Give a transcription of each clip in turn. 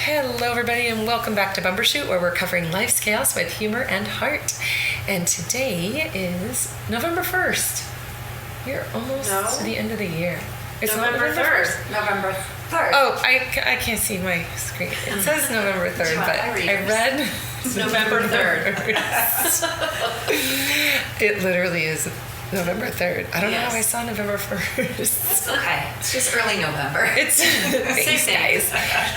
Hello everybody and welcome back to Bumbershoot, where we're covering life's chaos with humor and heart. And today is November 1st. We're almost to the end of the year. It's November 3rd. November 3rd. Oh, I can't see my screen. It says November 3rd, but I read November 3rd. It literally is November 3rd. I don't know how I saw November 1st. It's okay. It's just early November.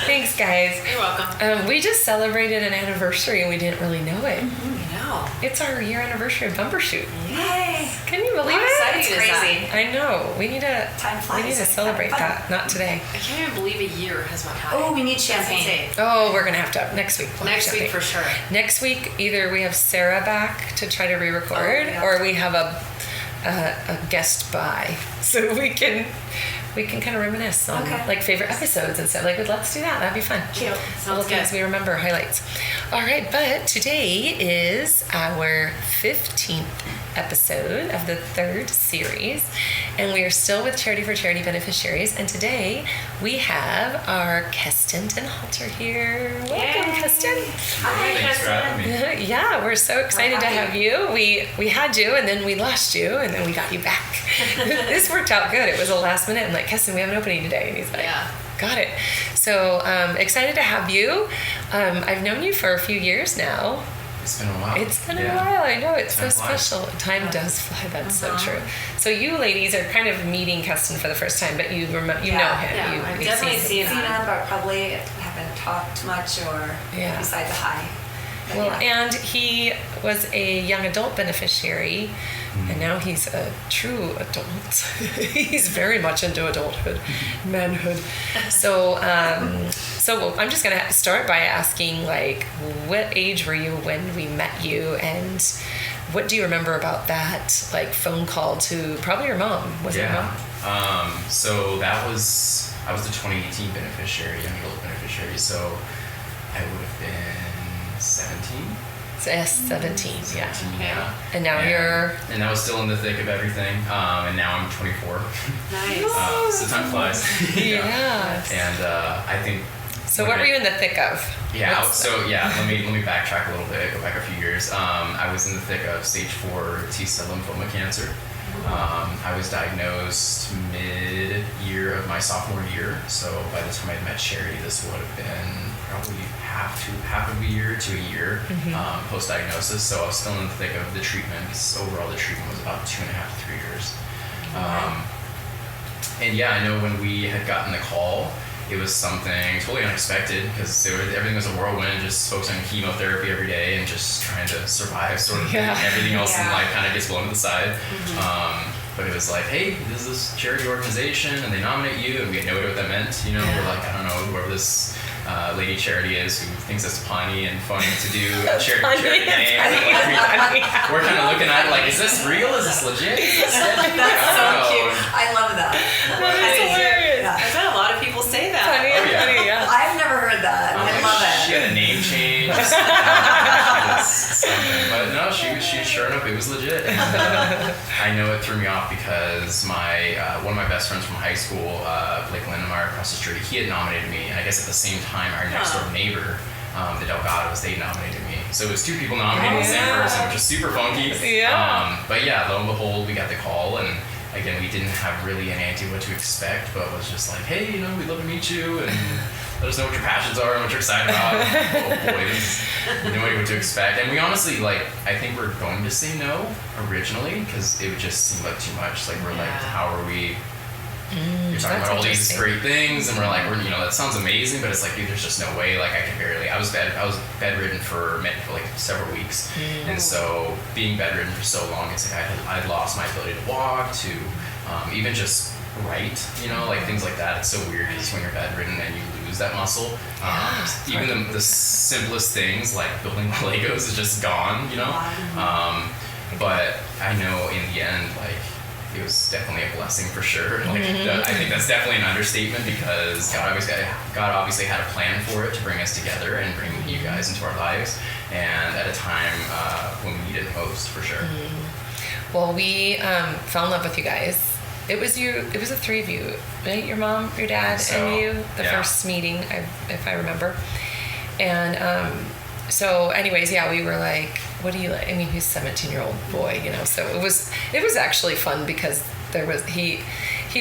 Thanks, guys. You're welcome. We just celebrated an anniversary and we didn't really know it. It's our year anniversary of Bumbershoot. Yay! Can you believe it? It's crazy. I know. We need to celebrate that. Not today. I can't even believe a year has went by. Oh, we need champagne. Oh, we're gonna have to next week. Next week for sure. Next week, either we have Sarah back to try to re-record, or we have a guest by, so we can kind of reminisce on like favorite episodes and stuff. Like, let's do that. That'd be fun. Cute. Sounds good. Things we remember, highlights. All right, but today is our 15th episode of the 3rd series, and we are still with Charity for Charity beneficiaries. And today we have our Keston and Halter here. Welcome, Keston. Hi, Thanks for having me. Yeah, we're so excited to have you. We had you, and then we lost you, and then we got you back. This worked out good. It was a last minute. I'm like, Keston, we have an opening today, and he's like, got it. So excited to have you. I've known you for a few years now. It's been a while. I know. It's so special. Time does fly. That's so true. So you ladies are kind of meeting Keston for the first time, but you know him. Yeah, I've definitely seen him, but probably haven't talked much or beside the hi. But and he was a young adult beneficiary, and now he's a true adult. He's very much into adulthood, manhood. So I'm just gonna start by asking, like, what age were you when we met you, and what do you remember about that, like, phone call to probably your mom? Was it your mom? So I was the 2018 beneficiary, young adult beneficiary. So I would have been 17. Yes, 17, yeah. And now and I was still in the thick of everything. And now I'm 24. Nice. So time flies. Yeah. And I think. So what were you in the thick of? Yeah. Let me backtrack a little bit. Go back a few years. I was in the thick of stage 4 T-cell lymphoma cancer. I was diagnosed mid-year of my sophomore year. So by the time I met Sherry, this would have been probably half of a year to a year post-diagnosis. So I was still in the thick of the treatment. Overall, the treatment was about 2.5 to 3 years. And I know when we had gotten the call, it was something totally unexpected, because everything was a whirlwind, just focusing on chemotherapy every day and just trying to survive sort of thing. Everything else in life kind of gets blown to the side. But it was like, hey, this is this charity organization and they nominate you, and we had no idea what that meant. You know, we're like, I don't know, whoever this lady Charity is who thinks it's punny and funny to do a charity name. We're kind of looking at it like, is this real? Is this legit? that's so cute. I love that. That's hilarious. I've had a lot of people say that. Funny, I've never heard that. I love it. She had a name change. But no, she sure enough, it was legit. And I know it threw me off because one of my best friends from high school, Blake Lindemeyer across the street, he had nominated me, and I guess at the same time our next door neighbor, the Delgados, they nominated me. So it was 2 people nominating the same person, which was super funky. But lo and behold, we got the call, and again, we didn't have really any idea what to expect, but it was just like, hey, we'd love to meet you, and let us know what your passions are and what you're excited about. Oh boy, no idea what to expect. And we honestly, I think we're going to say no originally, because it would just seem like too much. Like, we're like, how are we? You're talking about all these great things, and we're like, that sounds amazing, but it's like, dude, there's just no way. Like, I could barely. I was bedridden for like several weeks, and so being bedridden for so long, it's like I'd lost my ability to walk, to even just write, like things like that. It's so weird because when you're bedridden and you lose that muscle, even the simplest things like building Legos is just gone, But I know in the end, it was definitely a blessing for sure. I think that's definitely an understatement, because God obviously had a plan for it to bring us together and bring you guys into our lives, and at a time when we needed it most, for sure. Well, we fell in love with you guys It was the three of you, right? Your mom, your dad, and you. The first meeting, if I remember. And so, anyways, we were like, "What do you like?" I mean, he's a 17-year-old boy, So it was actually fun because there was he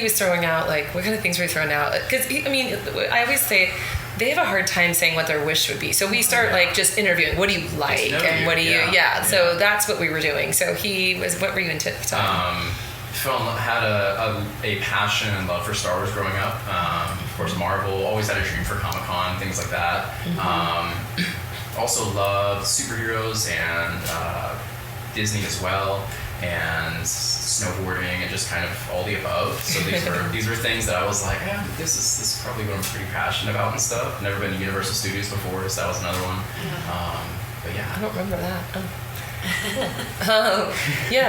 was throwing out like, what kind of things were you throwing out? Because I always say, they have a hard time saying what their wish would be. So we start like just interviewing, what do you like? And what do you, So that's what we were doing. So what were you into at the time? Had a passion and love for Star Wars growing up. Of course, Marvel, always had a dream for Comic-Con, things like that. Also loved superheroes and Disney as well, and snowboarding and just kind of all the above. So these were things that I was like, this is probably what I'm pretty passionate about and stuff. Never been to Universal Studios before, so that was another one. But yeah, I don't remember that.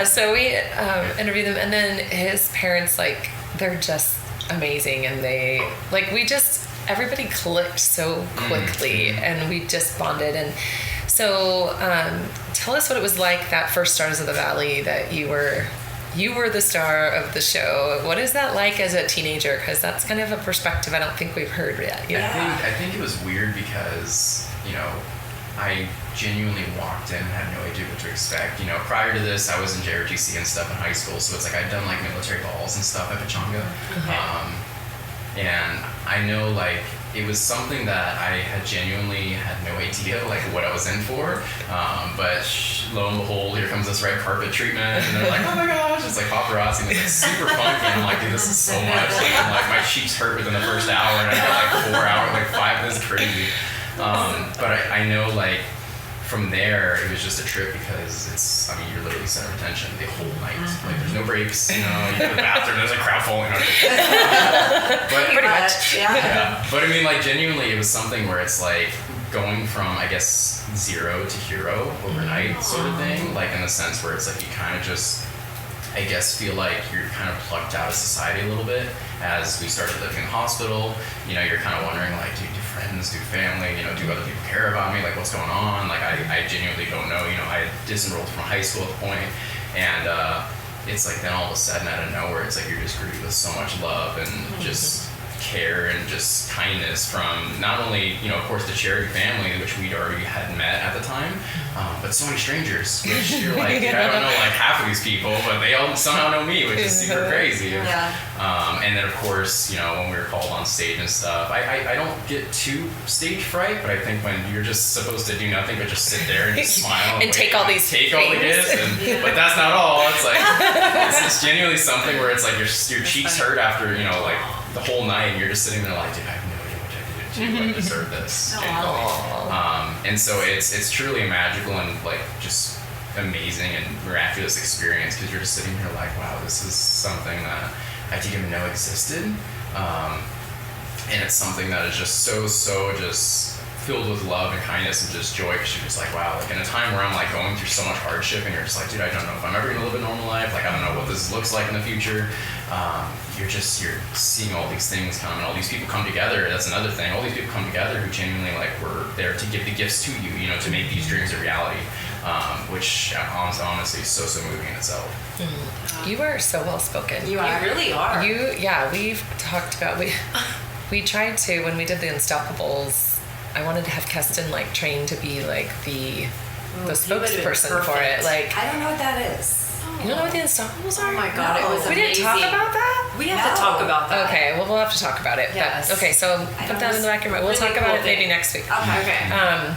So we interviewed them, and then his parents, like, they're just amazing, and they everybody clicked so quickly, and we just bonded. And so tell us what it was like that first Stars of the Valley, that you were the star of the show. What is that like as a teenager? Because that's kind of a perspective I don't think we've heard yet. I think it was weird because I genuinely walked in and had no idea what to expect. Prior to this, I was in JRGC and stuff in high school, so it's like I'd done like military balls and stuff at Pechanga. And I know like it was something that I had genuinely had no idea like what I was in for. But lo and behold, here comes this red carpet treatment, and they're like, oh my gosh, it's like paparazzi, and it's like super funky. And I'm like, dude, this is so much. Like my cheeks hurt within the first hour, and I got like 4 hours, like 5. This is crazy. But I know like from there it was just a trip because you're literally center of attention the whole night. Like there's no breaks, you go to the bathroom, there's a crowd falling on you. But pretty much. Yeah. But I mean, like genuinely it was something where it's like going from, I guess, zero to hero overnight sort of thing. Like in the sense where it's like you kind of just, I guess, feel like you're kind of plucked out of society a little bit. As we started living in the hospital, you're kind of wondering like, do friends, do family, do other people care about me? Like what's going on? Like I genuinely don't know. I disenrolled from high school at the point, and it's like then all of a sudden out of nowhere, it's like you're just greeted with so much love and just care and just kindness from not only, of course, the charity family, which we'd already had met at the time, but so many strangers, which you're like, I don't know like half of these people, but they all somehow know me, which is super crazy. And then of course, when we were called on stage and stuff, I don't get too stage fright, but I think when you're just supposed to do nothing but just sit there and just smile and take all the gifts, but that's not all. It's like it's genuinely something where it's like your cheeks hurt after like the whole night, and you're just sitting there like, dude, I have no idea what I did to deserve this. And so it's truly a magical and like just amazing and miraculous experience, because you're just sitting here like, wow, this is something that I didn't even know existed, and it's something that is just so just filled with love and kindness and just joy, because you're just like, wow, like in a time where I'm like going through so much hardship, and you're just like, dude, I don't know if I'm ever gonna live a normal life, like I don't know what this looks like in the future. You're seeing all these things come, and all these people come together. That's another thing. All these people come together who genuinely like were there to give the gifts to you, to make these dreams a reality, which honestly is so moving in itself. You are so well spoken. You really are. We've talked about we tried to, when we did the Unstoppables, I wanted to have Keston like trained to be like the spokesperson for it. Like I don't know what that is. You don't know what the Unstoppables are? Oh my god, it was We amazing. didn't talk about that? We have to talk about that. Okay, well, we'll have to talk about it. Yes. But, okay, so put that in the back of your mind. We'll Really talk about cool it maybe thing. next week. Okay.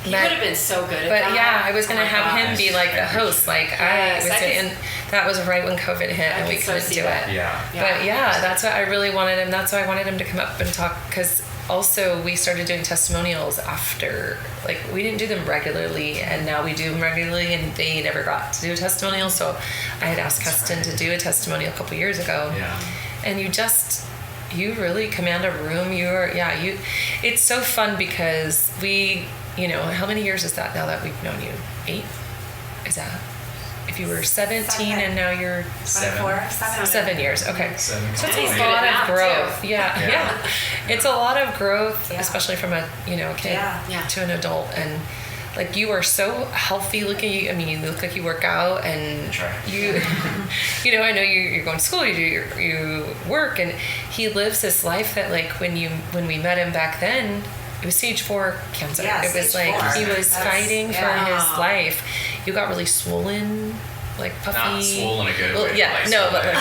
He would have been so good at that. But yeah, I was going to have him be like the I host. Like Yes, and that was right when COVID hit and we couldn't do it. Yeah. But yeah, that's what I really wanted him. That's why I wanted him to come up and talk, because also we started doing testimonials after, like we didn't do them regularly, and now we do them regularly, and they never got to do a testimonial. So I had asked Keston to do a testimonial a couple years ago. Yeah. And you really command a room. It's so fun because how many years is that now that we've known you? 8? Is that? If you were 17 and now you're 7 years. Okay. 7. So it's He's a good lot at of math, growth. too. Yeah. It's a lot of growth, Yeah. especially from a kid Yeah. to an adult. And Like, you are so healthy looking. I mean, you look like you work out, and you, I know you're going to school, you work, and he lives this life that, like, when we met him back then, it was stage 4 cancer. Yeah, it was like 4. He was fighting for his life. You got really swollen, like puffy. Not swollen a good way. Yeah, like, no, but like,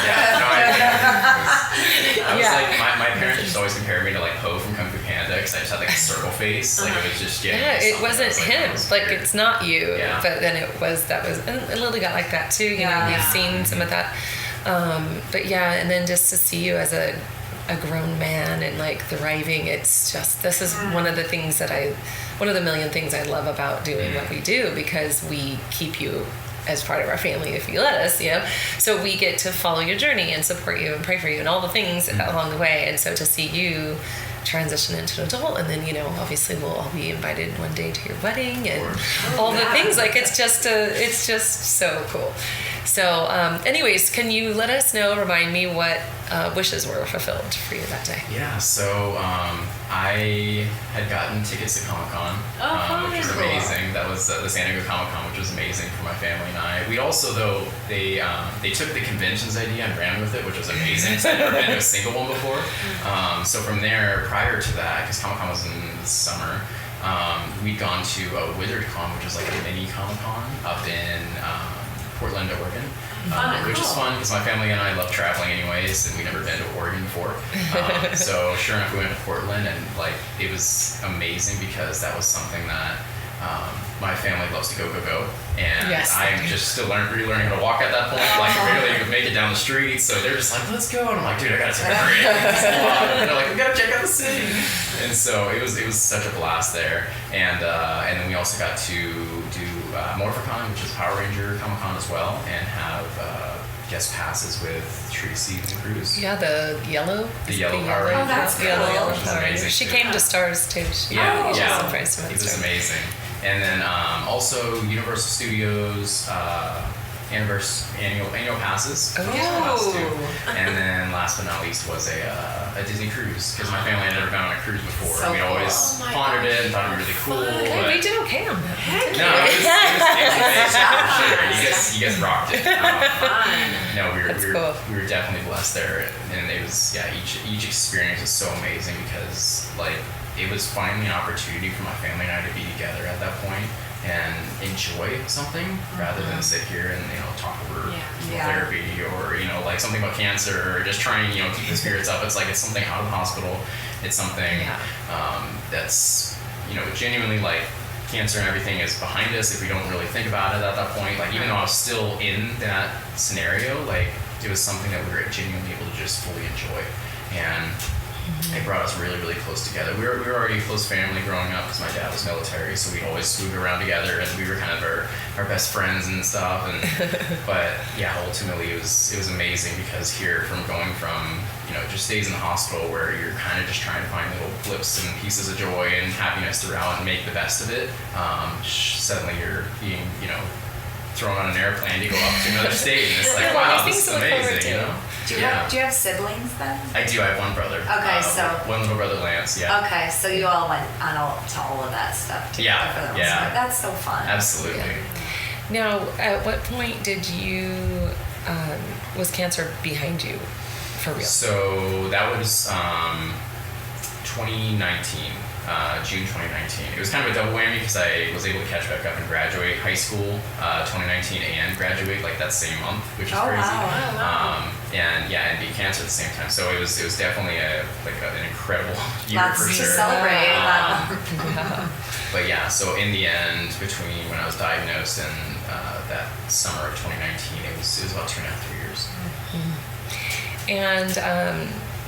I was like, my parents just always compared me to like Poe from Kung Fu Panda because I just had like a circle face. Like, it was just it wasn't him. Like, it's not you. Yeah. But then and Lily got like that too. You know, we've seen some of that. But yeah, and then just to see you as a grown man and like thriving, it's just, this is one of the million things I love about doing what we do, because we keep you as part of our family if you let us, so we get to follow your journey and support you and pray for you and all the things along the way. And so to see you transition into an adult, and then obviously we'll all be invited one day to your wedding and all the things, like, it's just so cool. So anyways, can you let us know, remind me what wishes were fulfilled for you that day? Yeah, so I had gotten tickets to Comic-Con, which was amazing. That was the San Diego Comic-Con, which was amazing for my family and I. We also, though, they took the conventions idea and ran with it, which was amazing, because I'd never been to a single one before. So from there, prior to that, because Comic-Con was in the summer, we'd gone to a WizardCon, which was like a mini Comic-Con up in Portland, Oregon, which is fun because my family and I love traveling anyways, and we'd never been to Oregon before. So sure enough, we went to Portland, and like, it was amazing because that was something that my family loves to go, and I'm just still relearning how to walk at that point. Like, I barely even make it down the street, so they're just like, let's go, and I'm like, dude, I gotta take a break. And they're like, we gotta check out the city. And so it was such a blast there, and then we also got to do MorphiCon, which is Power Ranger Comic-Con as well, and have guest passes with Tracy and Cruz. Yeah, the yellow Power Ranger. Oh, that's cool. Yellow Power Ranger. She came to Stars too. She It was amazing. And then also Universal Studios annual passes. And then last but not least was a Disney cruise, because my family had never gone on a cruise before. So we always pondered it and thought it would be really cool. Hey, we did okay on that. No, it was amazing for sure. You guys rocked it. No, we were definitely blessed there, and it was each experience was so amazing, because like, it was finally an opportunity for my family and I to be together at that point and enjoy something rather than sit here and talk over therapy or like something about cancer, or just trying keep the spirits up. It's like, it's something out of the hospital. It's something that's genuinely, like, cancer and everything is behind us if we don't really think about it at that point. Like, even though I was still in that scenario, like, it was something that we were genuinely able to just fully enjoy, and it brought us really, really close together. We were already a close family growing up because my dad was military, so we'd always move around together, and we were kind of our best friends and stuff. And but yeah, ultimately it was amazing, because from going from just days in the hospital where you're kind of just trying to find little blips and pieces of joy and happiness throughout and make the best of it. Suddenly you're being thrown on an airplane to go up to another state, and it's like, wow, this is amazing, Do you have siblings then? I do. I have one brother. Okay, so one little brother, Lance. Yeah. Okay, so you all went on to all of that stuff together for the most part. That's so fun. Absolutely. Now, at what point did you was cancer behind you for real? So that was 2019. June 2019. It was kind of a double whammy because I was able to catch back up and graduate high school 2019 and graduate like that same month, which is crazy. Wow. And beat cancer at the same time. So it was definitely an incredible year for sure. Lots to celebrate. But yeah, so in the end, between when I was diagnosed and that summer of 2019, it was about 2.5 years. And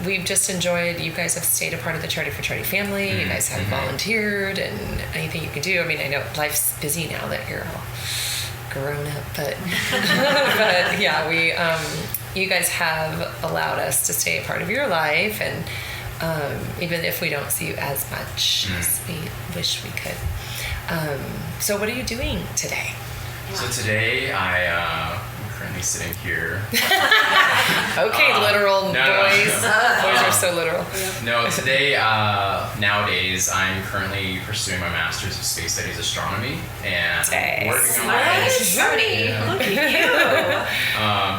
we've just enjoyed, you guys have stayed a part of the Charity for Charity family. You guys have volunteered, and anything you can do. I mean, I know life's busy now that you're all grown up, but but yeah, you guys have allowed us to stay a part of your life, and even if we don't see you as much as we wish we could. So what are you doing today? So today I'm currently sitting here. Okay, literal boys. Boys are so literal. No, today, nowadays, I'm currently pursuing my Master's of Space Studies Astronomy and working on my Look at you.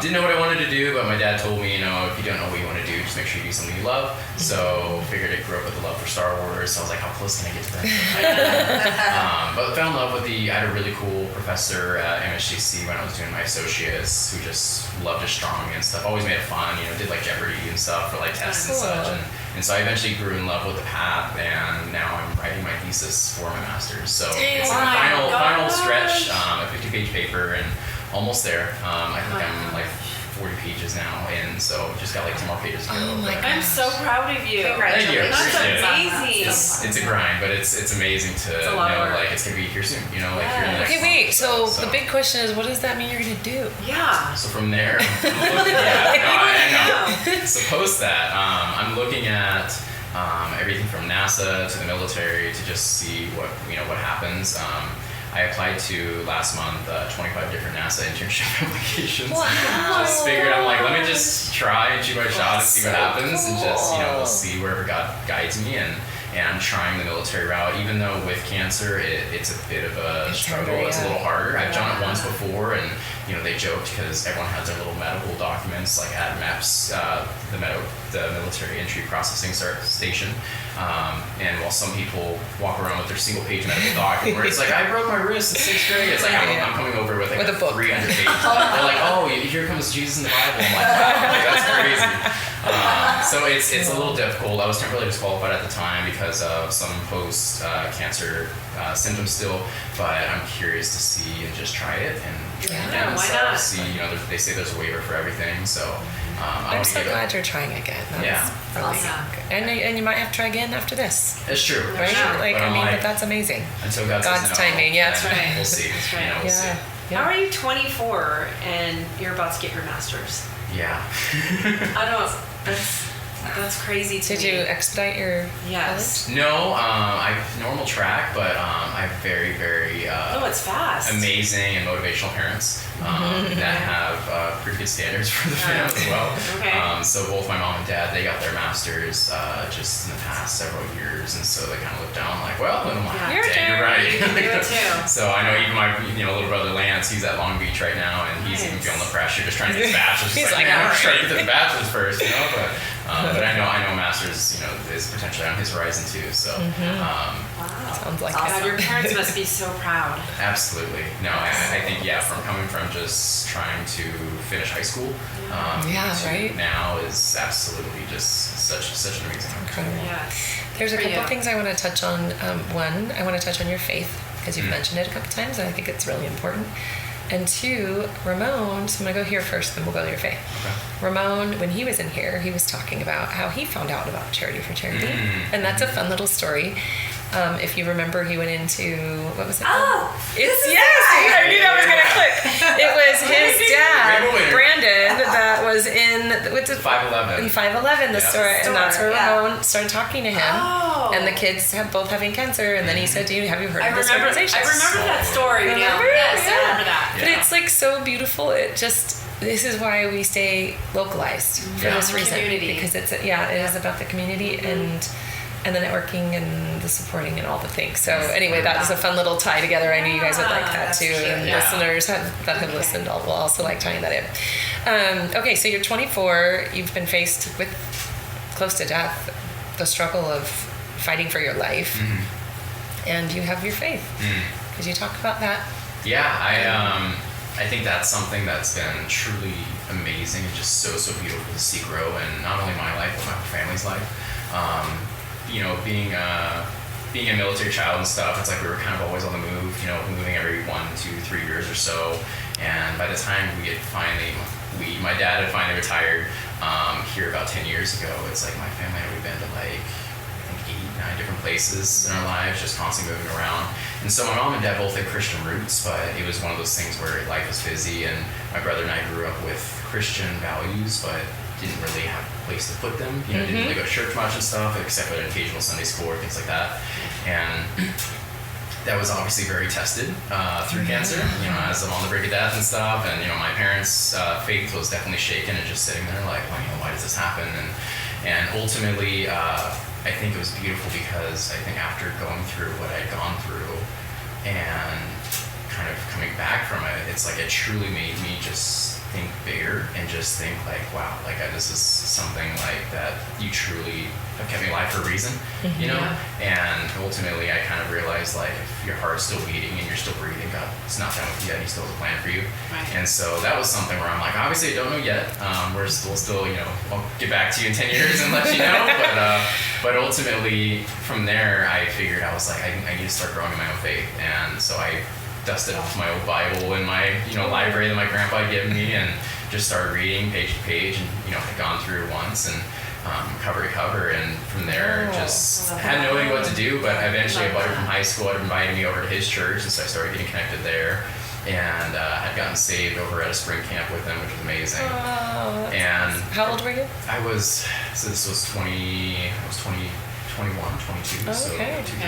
didn't know what I wanted to do, but my dad told me, if you don't know what you want to do, just make sure you do something you love. So figured I grew up with a love for Star Wars, so I was like, how close can I get to that? But fell in love with I had a really cool professor at MSGC when I was doing my associates who just loved astronomy and stuff, always made it fun, did like Jeopardy and stuff for like tests and such. And so I eventually grew in love with the path, and now I'm writing my thesis for my master's. So it's like a final stretch, a 50-page paper, and almost there. I think I'm like 40 pages now, and so just got like 10 more pages to go. Oh my God. I'm so proud of you. Thank you. That's amazing. It's a grind, but it's amazing to know like it's gonna be here soon. Here in the next Okay, wait. month, So the big question is, what does that mean you're gonna do? Yeah. So from there, So post that, I'm looking at everything from NASA to the military to just see what happens. I applied to last month 25 different NASA internship applications. Wow. Just figured let me just try and shoot my shot and see what happens, and just we'll see wherever God guides me. And I'm trying the military route, even though with cancer it's a bit of a struggle. It's a little harder. I've done it once before, and they joked because everyone has their little medical documents like at MEPS, the military entry processing station. And while some people walk around with their single-page medical document where it's like, I broke my wrist in 6th grade, it's like I'm coming over with like a book. 300 pages. They're like, oh, here comes Jesus in the Bible. I'm like, wow, that's crazy. So it's a little difficult. I was temporarily disqualified at the time because of some post-cancer symptoms still, but I'm curious to see and just try it and why not? see. They say there's a waiver for everything, so I'm so glad you're trying again. That's really awesome. And you might have to try again after this. It's true, right? Sure. But that's amazing. Until God's timing. Yeah, that's right. We'll see. That's right. We'll see. How are you 24 and you're about to get your master's? Yeah. I don't. That's crazy to me. Did you expedite your college? No, I normal track, but I have very, very it's fast. amazing and motivational parents that have pretty good standards for the fam as well. Okay. So both my mom and dad, they got their masters just in the past several years, and so they kind of look down like, well, and I'm like, dang, you're right. You can do it too. So I know even my little brother Lance, he's at Long Beach right now, and he's even feeling the pressure, just trying to get his bachelor's. He's like, I'm just trying to get the bachelor's first, but I know masters, is potentially on his horizon too. So, sounds like God, your parents must be so proud. Absolutely. No, I think from coming from just trying to finish high school, to now is absolutely just such an amazing incredible. Yeah. There's a couple things I want to touch on. One, I want to touch on your faith because you've mentioned it a couple times, and I think it's really important. And two, Ramon, so I'm going to go here first, then we'll go to your faith. Okay. Ramon, when he was in here, he was talking about how he found out about Charity for Charity. And that's a fun little story. If you remember, he went into, what was it? Oh! I knew that was going to click. It was his dad, Brandon, that was in, what's it? 511. In 511, the store. And that's where Ramon started talking to him. Oh. And the kids both having cancer. And then he said, have you heard of this organization? I remember that story. Remember? Yes, I remember that. But it's like so beautiful. This is why we stay localized for this reason. Community. Because it is about the community and the networking and the supporting and all the things. So anyway, that was a fun little tie together. I knew you guys would like that too. Cute. And listeners that have listened will also like tying that in. Okay, so you're 24. You've been faced with close to death, the struggle of fighting for your life, and you have your faith. Could you talk about that? Yeah, I think that's something that's been truly amazing and just so beautiful to see grow in not only my life but my family's life. Being a military child and stuff, it's like we were kind of always on the move, moving every 1, 2, 3 years or so. And by the time my dad had finally retired here about 10 years ago, it's like my family had been to like, I think 8, 9 different places in our lives, just constantly moving around. And so my mom and dad both had Christian roots, but it was one of those things where life was busy, and my brother and I grew up with Christian values, but didn't really have a place to put them. Didn't really go to church much and stuff, except for an occasional Sunday school or things like that. And that was obviously very tested through cancer, as I'm on the brink of death and stuff. And, my parents' faith was definitely shaken and just sitting there like, why does this happen? And ultimately, I think it was beautiful because I think after going through what I'd gone through and kind of coming back from it, it's like it truly made me just think bigger and just think like, wow, like this is something like that you truly have kept me alive for a reason, And ultimately, I kind of realized like if your heart's still beating and you're still breathing, God, it's not done with you yet. He still has a plan for you. Right. And so that was something where I'm like, obviously, I don't know yet. We'll still, I'll get back to you in 10 years and let you know. But ultimately, from there, I figured I was like, I need to start growing in my own faith, and so I dusted off my old Bible in my library that my grandpa had given me and just started reading page to page, and had gone through it once and cover to cover, and from there just had no idea what to do. But eventually a buddy from high school had invited me over to his church, and so I started getting connected there, and had gotten saved over at a spring camp with him, which was amazing. And awesome. How old were you? This was 21, 22, so 2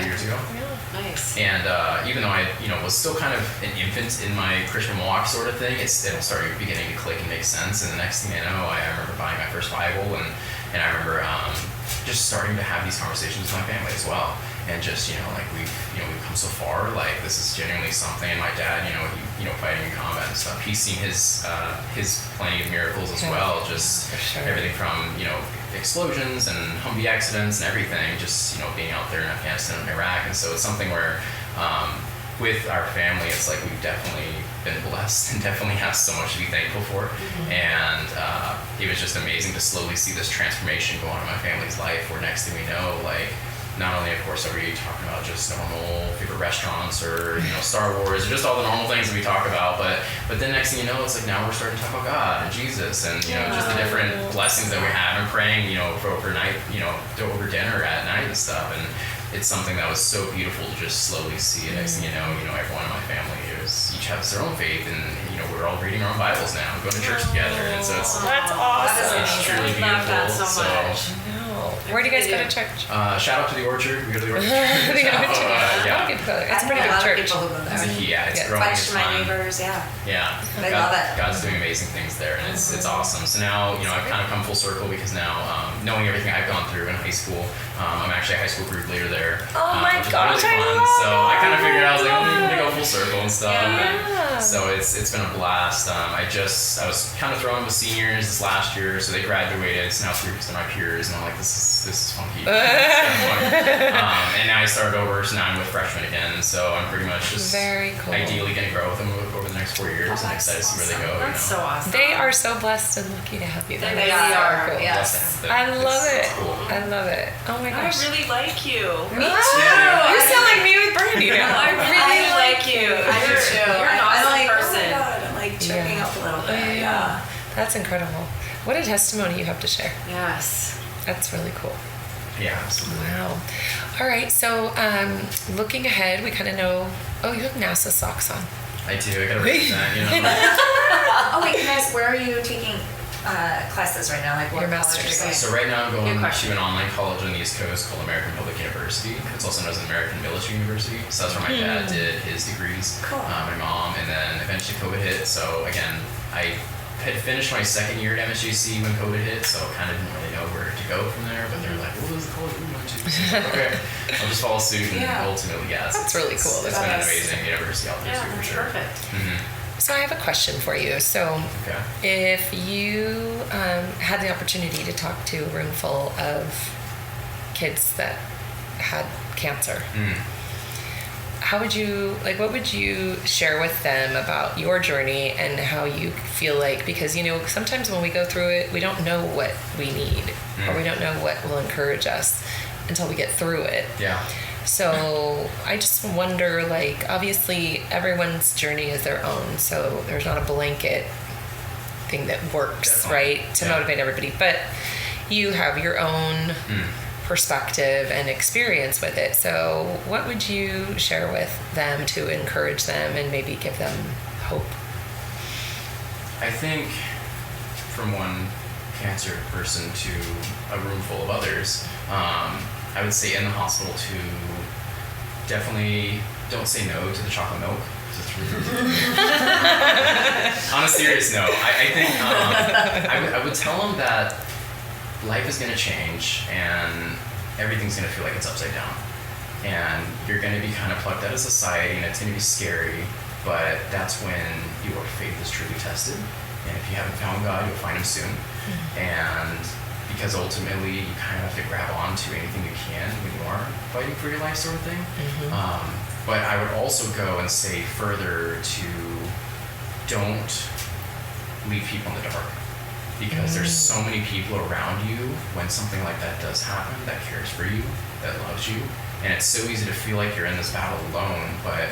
years ago. Yeah. Nice. And even though I, was still kind of an infant in my Christian walk sort of thing, it started beginning to click and make sense. And the next thing I know, I remember buying my first Bible, and I remember just starting to have these conversations with my family as well. And just, we've come so far. Like, this is genuinely something. And my dad, fighting in combat and stuff, he's seen his plenty of miracles as well. Just everything from, explosions and Humvee accidents and everything, just, being out there in Afghanistan and Iraq. And so it's something where, with our family, it's like we've definitely been blessed and definitely have so much to be thankful for. Mm-hmm. And it was just amazing to slowly see this transformation go on in my family's life, where next thing we know, like, not only, of course, are we talking about just normal favorite restaurants or, Star Wars, or just all the normal things that we talk about, but then next thing you know, it's like now we're starting to talk about God and Jesus and, just the different blessings that we have, and praying, for overnight, over dinner at night and stuff. And it's something that was so beautiful to just slowly see. And next thing you know, everyone in my family each has their own faith, and, we're all reading our own Bibles now and going to church together. And so that's awesome. It's truly beautiful. So much. Where do you guys go to church? Shout out to the Orchard. We go to the Orchard. Yeah. It's a pretty good church. People who go there. It's growing. Bunch of my neighbors, Yeah. They love it. God's doing amazing things there, and it's awesome. So now, I've kind of come full circle, because now, knowing everything I've gone through in high school, I'm actually a high school group leader there. Oh my gosh, really I love So I kind of figured out, I was like, that. I'm gonna go full circle and stuff. Yeah. And so it's been a blast. I was kind of thrown with seniors this last year, so they graduated. So now 3% of my peers, and I'm like, this is funky. And now I started over, so now I'm with freshmen again. So I'm pretty much just very cool. Ideally going to grow with them over the next 4 years, and excited to see where they go. That's so awesome. They are so blessed and lucky to have you there. They are. Cool. Yes. I love it. Cool. I love it. Oh my gosh. I really like you. Me too. You sound like me with Brandy now. I really like you. I do too. You're an awesome person. Oh my God, I'm like choking up a little bit. Yeah. That's incredible. What a testimony you have to share. Yes. That's really cool. Yeah, absolutely. Wow. All right. So, looking ahead, we kind of know. Oh, you have NASA socks on. I do. I gotta represent. Oh wait, guys, where are you taking classes right now? Like what Your college master's. are you going? So right now I'm going Good question. to an online college on the East Coast called American Public University. It's also known as American Military University. So that's where my dad did his degrees. Cool. My mom, and then eventually COVID hit. So again, I had finished my second year at MSJC when COVID hit, so kind of didn't really know where to go from there. But they were like, "What was the college we went to?" So I was like, okay, I'll just follow suit. And ultimately, yes, That's really cool. It's been an amazing university out there Yeah, for sure. perfect. Mm-hmm. So I have a question for you. So if you had the opportunity to talk to a room full of kids that had cancer, how would you, what would you share with them about your journey and how you feel like, because, sometimes when we go through it, we don't know what we need or we don't know what will encourage us until we get through it. Yeah. So I just wonder, obviously everyone's journey is their own, so there's not a blanket thing that works, right, to motivate everybody. But you have your own perspective and experience with it. So what would you share with them to encourage them and maybe give them hope? I think from one cancer person to a room full of others, I would say in the hospital to definitely don't say no to the chocolate milk. On a serious note, I think I would tell them that life is going to change and everything's going to feel like it's upside down. And you're going to be kind of plucked out of society, and it's going to be scary, but that's when your faith is truly tested. And if you haven't found God, you'll find him soon. And because ultimately you kind of have to grab onto anything you can when you are fighting for your life, sort of thing. But I would also go and say further to don't leave people in the dark, because there's so many people around you when something like that does happen that cares for you, that loves you. And it's so easy to feel like you're in this battle alone, but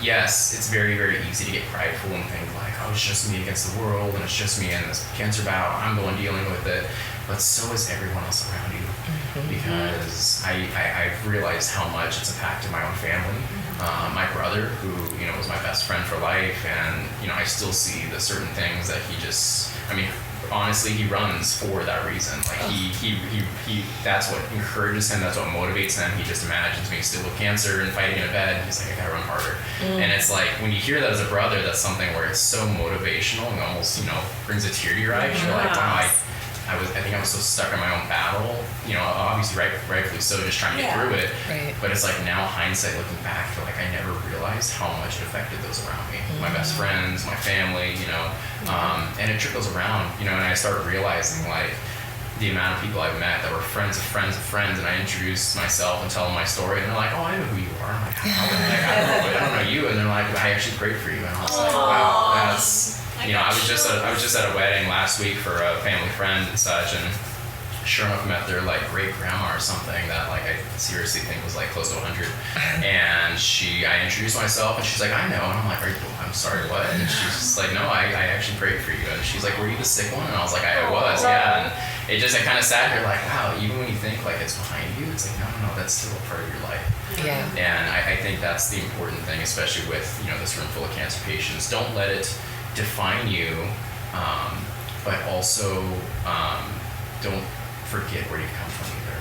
yes, it's very, very easy to get prideful and think like, oh, it's just me against the world, and it's just me in this cancer battle, I'm the one dealing with it. But so is everyone else around you, because I've realized how much it's impacted my own family. My brother, who, you know, was my best friend for life, and, you know, I still see the certain things that he just, I mean, honestly, he runs for that reason. Like he that's what encourages him, that's what motivates him. He just imagines me still with cancer and fighting in a bed, and he's like, I gotta run harder. And it's like, when you hear that as a brother, that's something where it's so motivational and almost, you know, brings a tear to your eyes. You're like, wow, I think I was so stuck in my own battle, you know, obviously rightfully so, just trying to get through it. But it's like, now hindsight, looking back, I feel like I never realized how much it affected those around me. My best friends, my family, you know, and it trickles around, you know, and I started realizing like the amount of people I've met that were friends of friends of friends, and I introduced myself and tell them my story, and they're like, oh, I know who you are. I'm like, I don't know you. And they're like, I actually prayed for you. And I was like, wow, that's... You know, I was just at a wedding last week for a family friend and such, and sure enough, met their like great grandma or something that like I seriously think was like close to 100. And I introduced myself, and she's like, I know. And I'm like, I'm sorry, what? And she's just like, no, I actually prayed for you. And she's like, were you the sick one? And I was like, I was, yeah. And I kind of sat here like, wow, even when you think like it's behind you, it's like, no, that's still a part of your life. Yeah. And I think that's the important thing, especially with, you know, this room full of cancer patients. Don't let it define you, but also don't forget where you've come from either.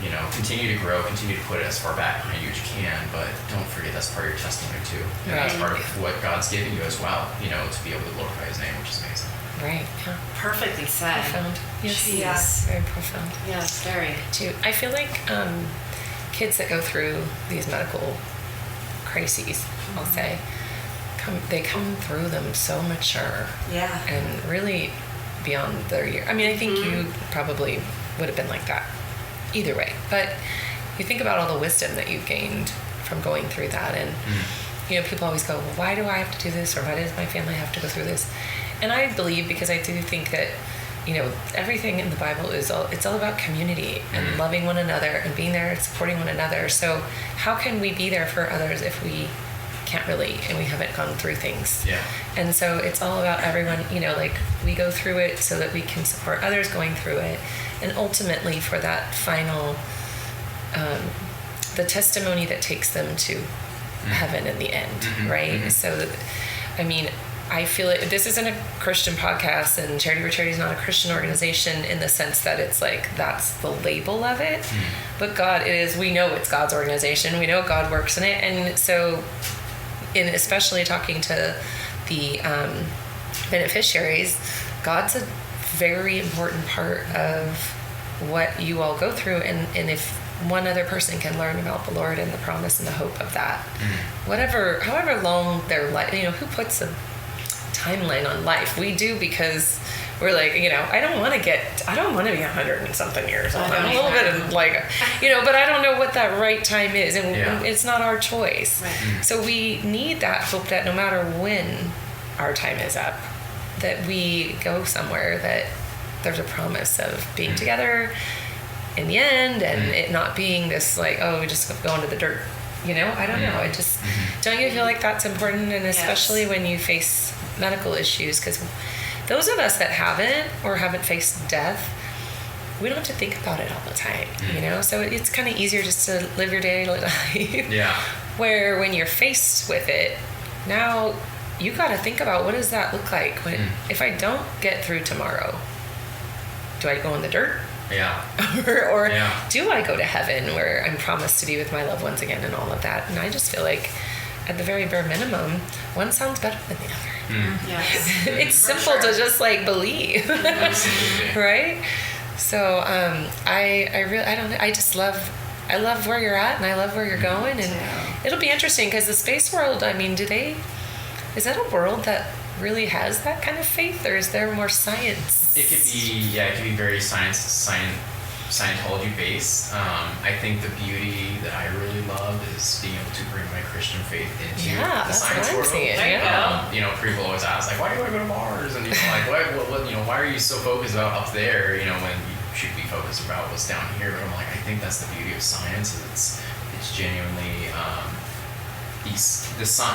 You know, continue to grow, continue to put it as far back behind you as you can, but don't forget that's part of your testimony too. And that's part of what God's given you as well, you know, to be able to glorify his name, which is amazing. Right. Yeah. Perfectly said. Profound. Yes. Yes. Very profound. Yes, very. Too. I feel like kids that go through these medical crises, I'll say, they come through them so mature. Yeah. And really beyond their year. I mean, I think you probably would have been like that either way. But you think about all the wisdom that you've gained from going through that. And, you know, people always go, well, why do I have to do this? Or why does my family have to go through this? And I believe, because I do think that, you know, everything in the Bible it's all about community and loving one another and being there and supporting one another. So how can we be there for others if we can't relate and we haven't gone through things? Yeah. And so it's all about everyone, you know, like we go through it so that we can support others going through it, and ultimately for that final the testimony that takes them to heaven in the end, right? So that, I mean, I feel it. This isn't a Christian podcast, and Charity for Charity is not a Christian organization in the sense that it's like that's the label of it. But God is. We know it's God's organization. We know God works in it, and so, in especially talking to the beneficiaries, God's a very important part of what you all go through, and if one other person can learn about the Lord and the promise and the hope of that, however long their life, you know, who puts a timeline on life? We do, because we're like, you know, I don't want to be 100 and something years old. I'm a little bit of like, you know, but I don't know what that right time is, and it's not our choice. Right. So we need that hope that no matter when our time is up, that we go somewhere that there's a promise of being together in the end, and it not being this like, oh, we just go into the dirt. You know, I don't know. I just, don't you feel like that's important? And especially when you face medical issues, because those of us that haven't faced death, we don't have to think about it all the time, you know? So it's kind of easier just to live your daily life. Yeah. Where when you're faced with it, now you got to think about, what does that look like? If I don't get through tomorrow, do I go in the dirt? Yeah. or do I go to heaven where I'm promised to be with my loved ones again and all of that? And I just feel like at the very bare minimum, one sounds better than the other. Yes. It's simple to just like believe. Right? So I love where you're at and I love where you're going, and it'll be interesting because the space world, I mean, is that a world that really has that kind of faith, or is there more science? It could be very Scientology based. I think the beauty that I really love is being able to bring my Christian faith into the science world. People always ask, like, why do you want to go to Mars? And why are you so focused about up there? When you should be focused about what's down here. But I'm like, I think that's the beauty of science. Is it's genuinely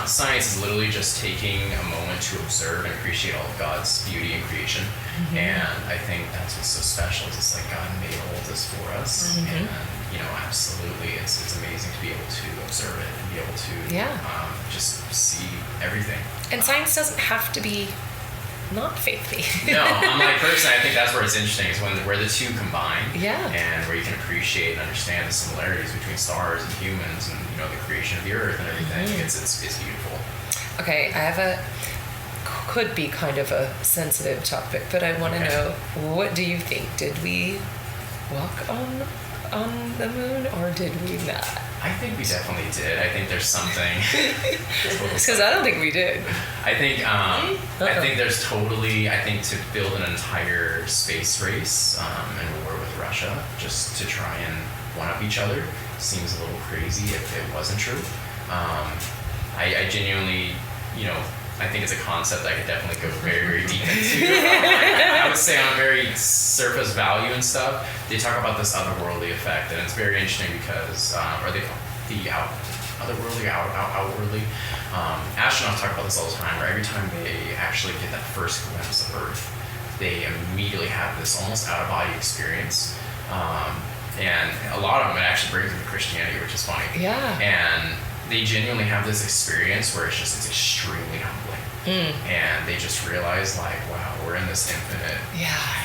science is literally just taking a moment to observe and appreciate all of God's beauty and creation. And I think that's what's so special. Is it's like God made all of this for us, and absolutely, it's amazing to be able to observe it and be able to just see everything. And science doesn't have to be not faith-based. No, I'm like, personally, I think that's where it's interesting, is where the two combine, and where you can appreciate and understand the similarities between stars and humans, and the creation of the earth and everything. It's beautiful. Okay, I have could be kind of a sensitive topic, but I want to know, what do you think? Did we walk on the moon, or did we not? I think we definitely did. I think there's something. Because I don't think we did. I think I think there's totally. I think to build an entire space race and war with Russia just to try and one up each other seems a little crazy if it wasn't true. I genuinely, I think it's a concept I could definitely go very, very deep into. I would say on a very surface value and stuff, they talk about this otherworldly effect, and it's very interesting because, outwardly, astronauts talk about this all the time, where every time they actually get that first glimpse of Earth, they immediately have this almost out-of-body experience. And a lot of them, it actually brings them to Christianity, which is funny. Yeah. And they genuinely have this experience where it's extremely humbling. And they just realize, like, wow, we're in this infinite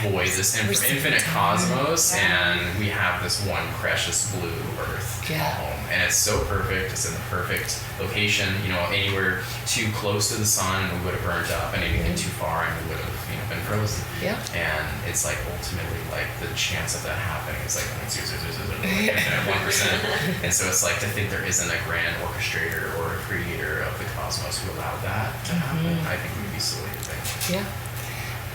void, this infinite cosmos, and we have this one precious blue Earth home. And it's so perfect. It's in the perfect location. Anywhere too close to the sun, we would have burnt up, and anything too far, and we would have been frozen. Yeah. And it's like ultimately, like, the chance of that happening is like 1%. And so it's like to think there isn't a grand orchestrator or a creator of the cosmos who allowed that to happen. I think we'd be silly to think.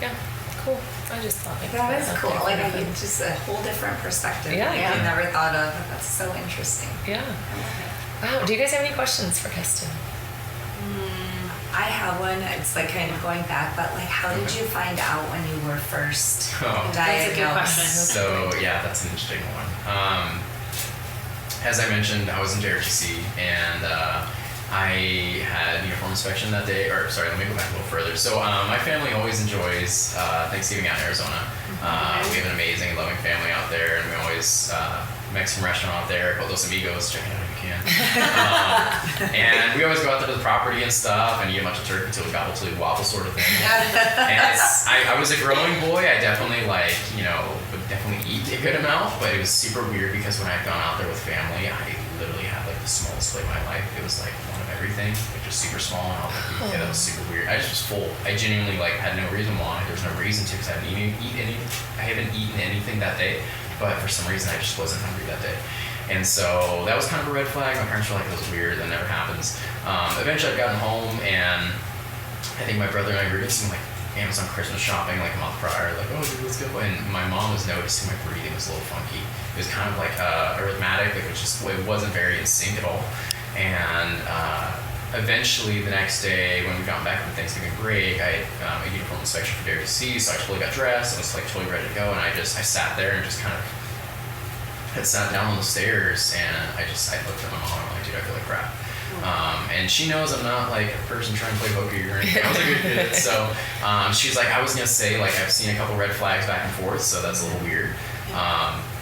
Yeah. Cool. I just thought that is cool. Like, I think just a whole different perspective. I never thought of. That's so interesting. Yeah. I love it. Wow. Do you guys have any questions for Keston? I have one. It's like kind of going back, but like, how did you find out when you were first diagnosed? That's a good question. So that's an interesting one. As I mentioned, I was in JRTC, and I had uniform inspection that day. Or sorry, let me go back a little further. So my family always enjoys Thanksgiving out in Arizona. We have an amazing, loving family out there, and we always Mexican restaurant out there called Dos Amigos. Check it out if you can. And we always go out there to the property and stuff and eat a bunch of turkey till we gobble till we wobble sort of thing. And I was a growing boy. I definitely would definitely eat a good amount, but it was super weird because when I'd gone out there with family, I literally had like the smallest plate of my life. It was like one of everything, like just super small, and I was like, that was super weird. I just was full. I genuinely had no reason why. There was no reason to, because I haven't eaten anything that day. But for some reason, I just wasn't hungry that day. And so that was kind of a red flag. My parents were like, that was weird. That never happens. Eventually, I've gotten home, and I think my brother and I were doing some Amazon Christmas shopping a month prior. Like, oh, dude, let's go. And my mom was noticing my breathing was a little funky. It was kind of arrhythmic. It wasn't very in sync at all. And eventually, the next day, when we got back from Thanksgiving break, I had a uniform inspection for JRTC, so I totally got dressed. I was totally ready to go, and I sat there and just kind of had sat down on the stairs, and I looked at my mom, and I'm like, dude, I feel like crap. And she knows I'm not like a person trying to play poker or anything. I was a good kid. So she's like, I was going to say, I've seen a couple red flags back and forth, so that's a little weird.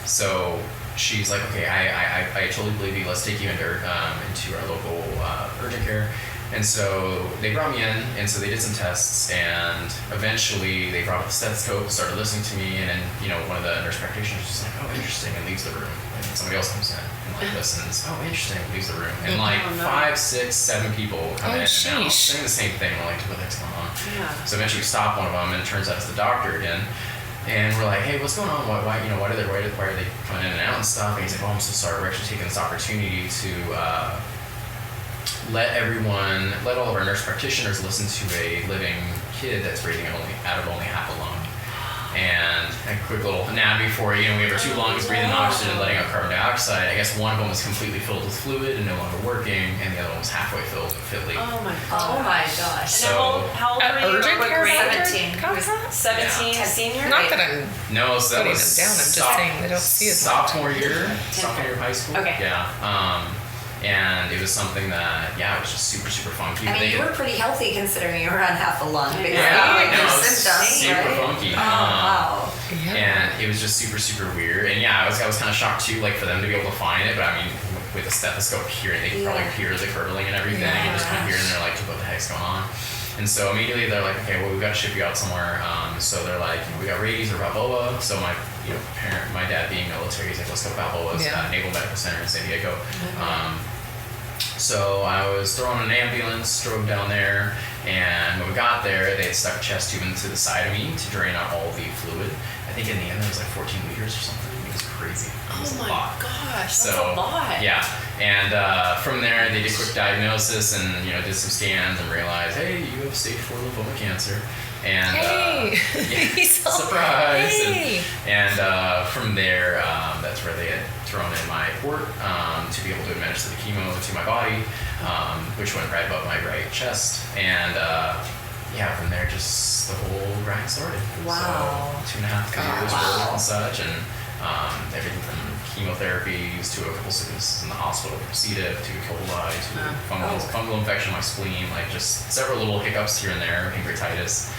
So she's like, okay, I totally believe you. Let's take you into our local urgent care. And so they brought me in, and so they did some tests, and eventually they brought up the stethoscope, started listening to me, and then, one of the nurse practitioners was like, oh, interesting, and leaves the room. And somebody else comes in and listens, oh, interesting, leaves the room. And 5, 6, 7 people come in and out, saying the same thing. We're like, what the heck's going on? Yeah. So eventually we stop one of them, and it turns out it's the doctor again. And we're like, hey, what's going on? Why are they coming in and out and stuff? And he's like, oh, I'm so sorry. We're actually taking this opportunity to let all of our nurse practitioners listen to a living kid that's breathing out of only half a lung. And a quick little anatomy for you. We have our 2 lungs breathing oxygen and letting out carbon dioxide. I guess one of them was completely filled with fluid and no longer working, and the other one was halfway filled with fit leak. Oh my gosh. So, how old were you? Urgent care 17. 17 senior? Not that I'm no, so that putting was them down. I'm just saying they don't see as much. sophomore year of high school. Okay. Yeah. And it was something that, it was just super, super funky. I mean, you were pretty healthy considering you were on half a lung. Yeah, your it was symptoms, super right? funky. Wow. Yeah. And it was just super, super weird. And I was kind of shocked too, like for them to be able to find it. But I mean, with a stethoscope here, they could probably hear the curdling and everything, and just kind of hear it, and they're like, what the heck's going on? And so immediately they're like, okay, well, we've got to ship you out somewhere. So they're like, we got rabies or Balboa. So my my dad being military, he's like, let's go to Balboa's Naval Medical Center in San Diego. So I was thrown in an ambulance, drove down there, and when we got there, they had stuck a chest tube into the side of me to drain out all the fluid. I think in the end it was like 14 liters or something. It was crazy. It was a lot. Gosh, so, that's a lot. Yeah, and from there they did a quick diagnosis and did some scans and realized, hey, you have stage 4 lymphoma cancer. And surprise! Hey. And from there, that's where they had thrown in my port to be able to administer the chemo to my body, which went right above my right chest. And from there, just the whole grind started. Wow. So 2.5 years worth and such, and everything from chemotherapies to a couple sicknesses in the hospital, from C. diff to coli to fungal infection in my spleen, like just several little hiccups here and there, pancreatitis.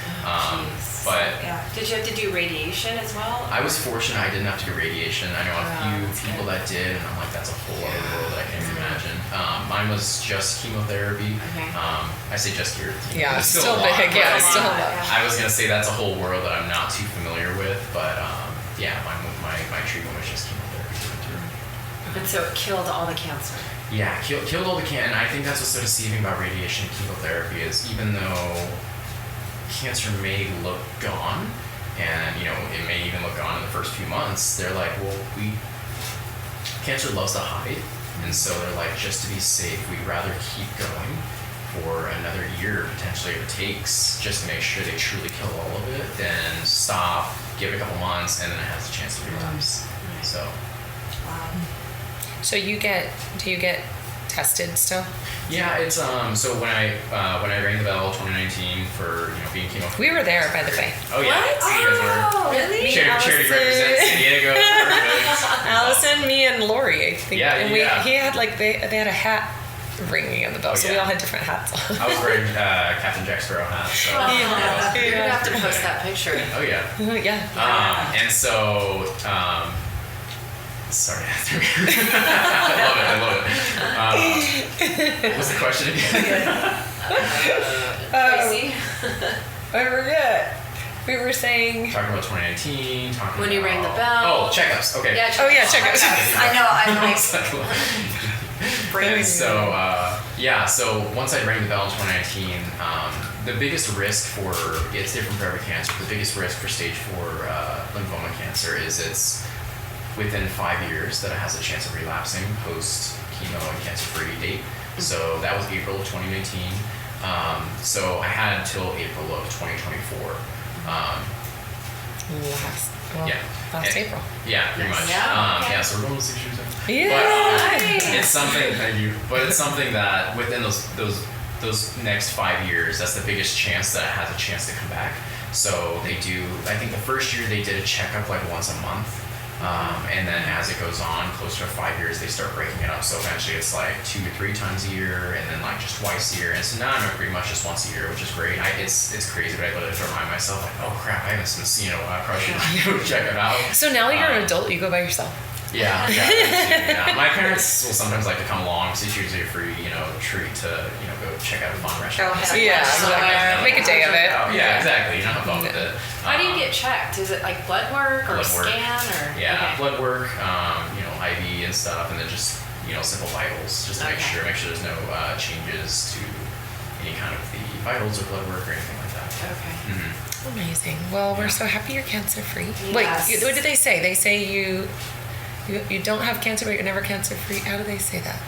But did you have to do radiation as well? I was fortunate I didn't have to do radiation. I know a few people that did, and I'm like, that's a whole other world that I can't even imagine. Mine was just chemotherapy. Okay. I say just here. Yeah, it's still a lot, big. Yeah, it's still a lot. I was gonna say that's a whole world that I'm not too familiar with, but my treatment was just chemotherapy through. And so it killed all the cancer. Yeah, killed all the cancer. And I think that's what's so deceiving about radiation and chemotherapy is even though cancer may look gone, and it may even look gone in the first few months, they're like, well, cancer loves to hide, and so they're like, just to be safe, we'd rather keep going for another year potentially if it takes, just to make sure they truly kill all of it, then stop, give it a couple months, and then it has a chance to relapse. So So do you get tested still? Yeah, it's so when I rang the bell 2019 for being chemo. We were there, by the way. Oh yeah, What? so you guys were. Really? Charity represents San Diego. Allison, me, and Lori, I think. Yeah, and he had they had a hat ringing on the bell, so we all had different hats on. I was wearing Captain Jack Sparrow hat. So You're gonna have to post that picture. Oh yeah. Yeah. And so. Sorry, I love it. What was the question again? Tracy? I forget. We were saying... Talking about 2019, when you rang the bell. Oh, checkups, okay. Yeah, checkups. I know, I'm like... So once I rang the bell in 2019, the biggest risk it's different for every cancer, the biggest risk for stage 4 lymphoma cancer is it's within 5 years that it has a chance of relapsing post chemo and cancer-free date. So that was April of 2019. So I had until April of 2024. Last April. Yeah, pretty much. So we're going 6 years in. Yeah. But it's something. Thank you. But it's something that within those next 5 years, that's the biggest chance that it has a chance to come back. So they do. I think the first year they did a checkup like once a month. And then as it goes on, closer to 5 years, they start breaking it up. So eventually it's like 2 to 3 times a year, and then like just twice a year. And so now I'm pretty much just once a year, which is great. It's crazy, but I literally remind myself like, oh crap, I haven't been seeing it in a while. I probably should go check it out. So now you're an adult, you go by yourself? Yeah, yeah. My parents will sometimes like to come along because it's usually a free, treat to, go check out a fun restaurant. Yeah, exactly. Make a day of it. Yeah, exactly. Have fun with it. How do you get checked? Is it like blood work or scan or? Yeah, blood work, IV and stuff, and then just simple vitals, just to make sure there's no changes to any kind of the vitals or blood work or anything like that. Okay. Mm-hmm. Amazing. Well, we're so happy you're cancer free. Yes. Wait, what did they say? They say you don't have cancer, but you're never cancer free. How do they say that?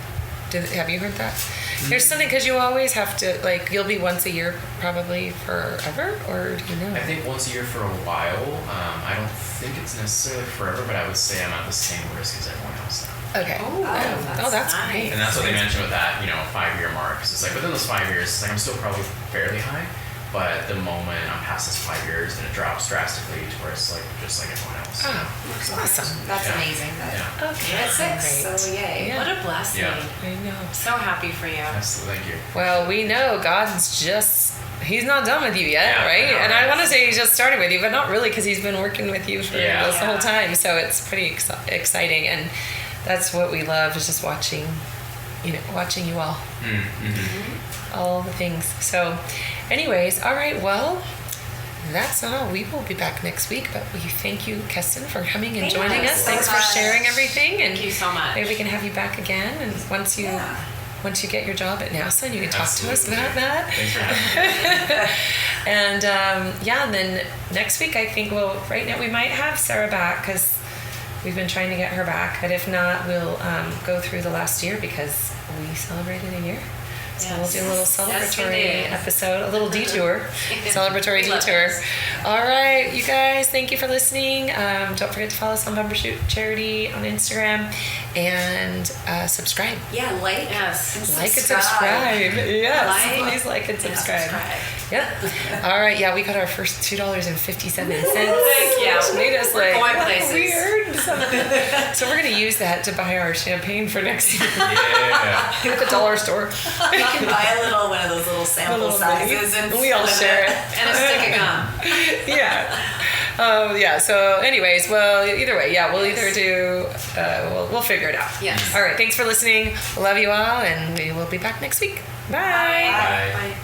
Have you heard that? Mm-hmm. There's something because you always have to you'll be once a year probably forever, or do you know? I think once a year for a while. I don't think it's necessarily forever, but I would say I'm at the same risk as everyone else now. Okay. That's nice. great. And that's what they mentioned with that 5-year mark. Because it's like within those 5 years, it's like I'm still probably fairly high. But the moment I'm past this 5 years, then it drops drastically to where it's just like everyone else. That's awesome. That's amazing. Okay. At 6, so yay. Yeah. What a blessing. Yeah. I know. So happy for you. Absolutely, thank you. Well, we know God's He's not done with you yet, Yeah, right? I know, And right? I want to say He's just started with you, but not really because He's been working with you for this whole time. So it's pretty exciting. And that's what we love, is just watching you all. Mm-hmm. All the things. So anyways, all right, well, that's all. We will be back next week, but we thank you, Keston, for coming and joining us. Thanks for sharing everything. And Thank you so much. maybe we can have you back again. And once you get your job at NASA, and you can talk to us about that. Thanks for having me. And and then next week, I think right now we might have Sarah back because we've been trying to get her back. But if not, we'll go through the last year because we celebrated a year. So we'll do a little celebratory episode, a little detour, celebratory detour. All right, you guys, thank you for listening. Don't forget to follow us on Bumper Shoot Charity on Instagram and subscribe. Yeah, like and subscribe. Yes, please like and subscribe. Yep. All right, we got our first $2.57. Thank you. Which made us We're going places. we earned something. So we're gonna use that to buy our champagne for next year Yeah. at the dollar store. We can buy one of those little sample sizes, and we all share it. And a stick of gum. Yeah. So anyways, well, either way, we'll either do, we'll figure it out. Yes. All right. Thanks for listening. Love you all, and we will be back next week. Bye. Bye. Bye.